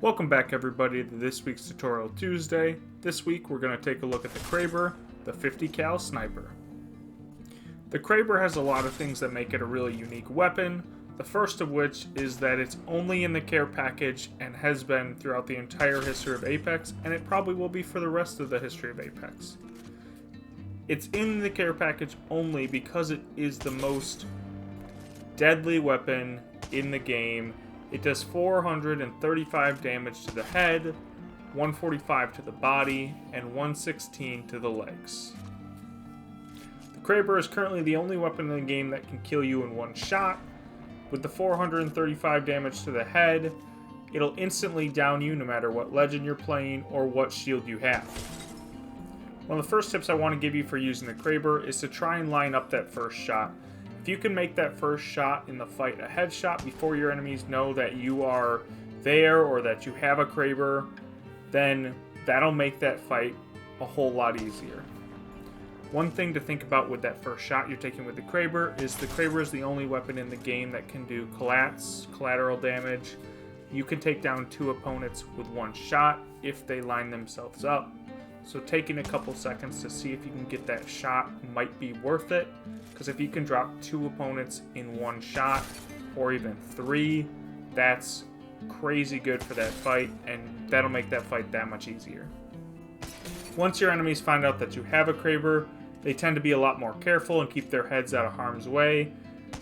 Welcome back everybody to this week's Tutorial Tuesday. This week we're going to take a look at the Kraber, the 50 cal sniper. The Kraber has a lot of things that make it a really unique weapon, the first of which is that it's only in the care package and has been throughout the entire history of Apex, and it probably will be for the rest of the history of Apex. It's in the care package only because it is the most deadly weapon in the game. It does 435 damage to the head, 145 to the body, and 116 to the legs. The Kraber is currently the only weapon in the game that can kill you in one shot. With the 435 damage to the head, it'll instantly down you no matter what legend you're playing or what shield you have. One of the first tips I want to give you for using the Kraber is to try and line up that first shot. If you can make that first shot in the fight a headshot before your enemies know that you are there or that you have a Kraber, then that'll make that fight a whole lot easier. One thing to think about with that first shot you're taking with the Kraber is the Kraber is the only weapon in the game that can do collateral damage. You can take down two opponents with one shot if they line themselves up. So taking a couple seconds to see if you can get that shot might be worth it, because if you can drop two opponents in one shot, or even three, that's crazy good for that fight, and that'll make that fight that much easier. Once your enemies find out that you have a Kraber, they tend to be a lot more careful and keep their heads out of harm's way.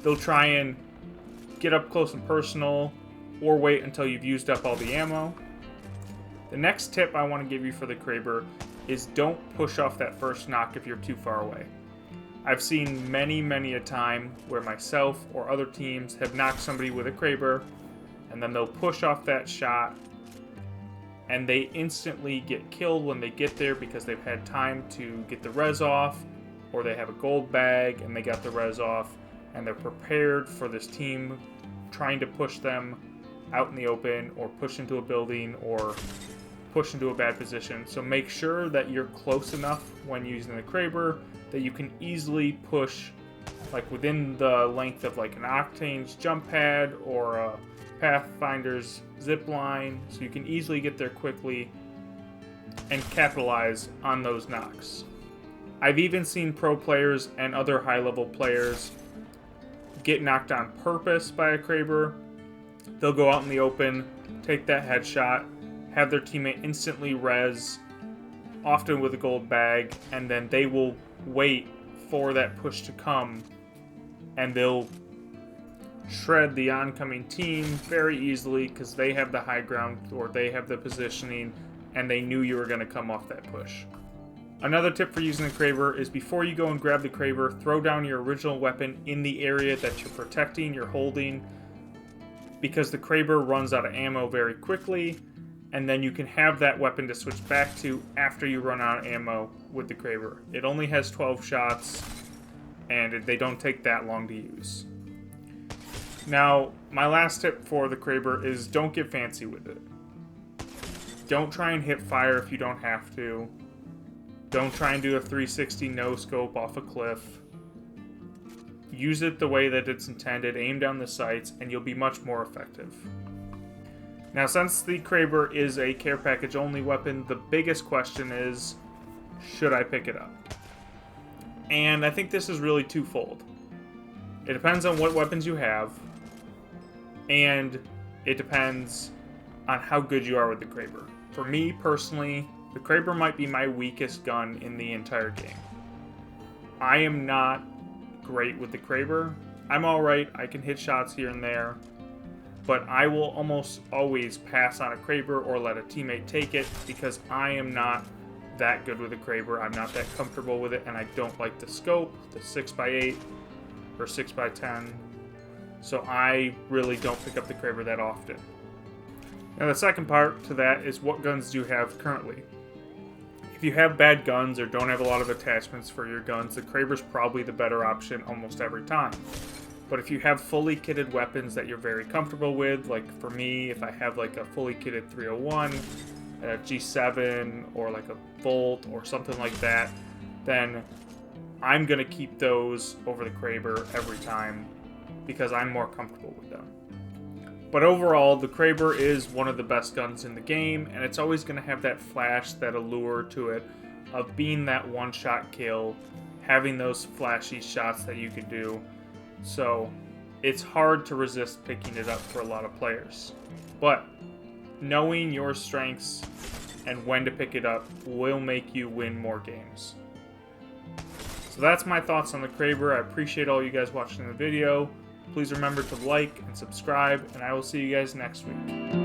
They'll try and get up close and personal, or wait until you've used up all the ammo. The next tip I want to give you for the Kraber is don't push off that first knock if you're too far away. I've seen many a time where myself or other teams have knocked somebody with a Kraber, and then they'll push off that shot, and they instantly get killed when they get there because they've had time to get the res off, or they have a gold bag and they got the res off, and they're prepared for this team trying to push them out in the open, or push into a building, or push into a bad position. So make sure that you're close enough when using the Kraber that you can easily push, like within the length of like an Octane's jump pad or a Pathfinder's zip line, so you can easily get there quickly and capitalize on those knocks. I've even seen pro players and other high level players get knocked on purpose by a Kraber. They'll go out in the open, take that headshot, have their teammate instantly res, often with a gold bag, and then they will wait for that push to come, and they'll shred the oncoming team very easily because they have the high ground or they have the positioning and they knew you were going to come off that push. Another tip for using the Kraber is before you go and grab the Kraber, throw down your original weapon in the area that you're protecting, you're holding, because the Kraber runs out of ammo very quickly, and then you can have that weapon to switch back to after you run out of ammo with the Kraber. It only has 12 shots, and they don't take that long to use. Now, my last tip for the Kraber is don't get fancy with it. Don't try and hip fire if you don't have to. Don't try and do a 360 no-scope off a cliff. Use it the way that it's intended, aim down the sights, and you'll be much more effective. Now, since the Kraber is a care package only weapon, the biggest question is, should I pick it up? And I think this is really twofold. It depends on what weapons you have, and it depends on how good you are with the Kraber. For me, personally, the Kraber might be my weakest gun in the entire game. I am not great with the Kraber. I'm alright, I can hit shots here and there, but I will almost always pass on a Kraber or let a teammate take it because I am not that good with a Kraber. I'm not that comfortable with it, and I don't like the scope, the 6x8 or 6x10, so I really don't pick up the Kraber that often. Now the second part to that is what guns do you have currently? If you have bad guns or don't have a lot of attachments for your guns, the Kraber's probably the better option almost every time. But if you have fully kitted weapons that you're very comfortable with, like for me, if I have like a fully kitted 301, a G7, or like a Volt or something like that, then I'm going to keep those over the Kraber every time because I'm more comfortable with them. But overall, the Kraber is one of the best guns in the game, and it's always going to have that flash, that allure to it of being that one-shot kill, having those flashy shots that you can do. So it's hard to resist picking it up for a lot of players. But knowing your strengths and when to pick it up will make you win more games. So that's my thoughts on the Kraber. I appreciate all you guys watching the video. Please remember to like and subscribe, and I will see you guys next week.